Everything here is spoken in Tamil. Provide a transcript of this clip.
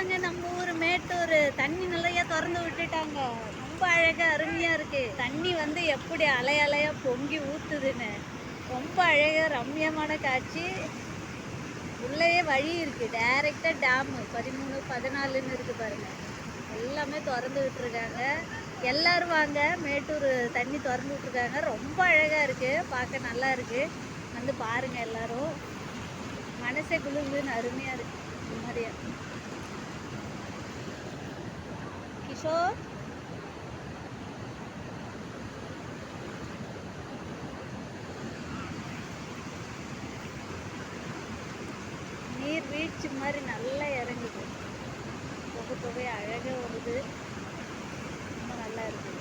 இதுதாங்க நம்ம ஊர் மேட்டூர். தண்ணி நிறைய திறந்து விட்டுட்டாங்க. ரொம்ப அழகா அருமையா இருக்கு. தண்ணி வந்து எப்படி அலை அலையா பொங்கி ஊத்துதுன்னு ரொம்ப அழகா ரம்மியமான காட்சி. உள்ளேயே வழி இருக்கு. டைரக்டா டேம் 13, 14ன்னு இருக்கு பாருங்க. எல்லாமே திறந்து விட்டுருக்காங்க. எல்லாரும் வாங்க, மேட்டூர் தண்ணி திறந்து விட்டுருக்காங்க. ரொம்ப அழகா இருக்கு, பார்க்க நல்லா இருக்கு. வந்து பாருங்க எல்லாரும். மனசே குளுகுளுன்னு அருமையா இருக்கு. நிம்மதியா. கிஷோர் நீர் வீழ்ச்சி மாதிரி நல்லா இறங்குது. புகை புகை அழகாக வருது. ரொம்ப நல்லா இருக்குது.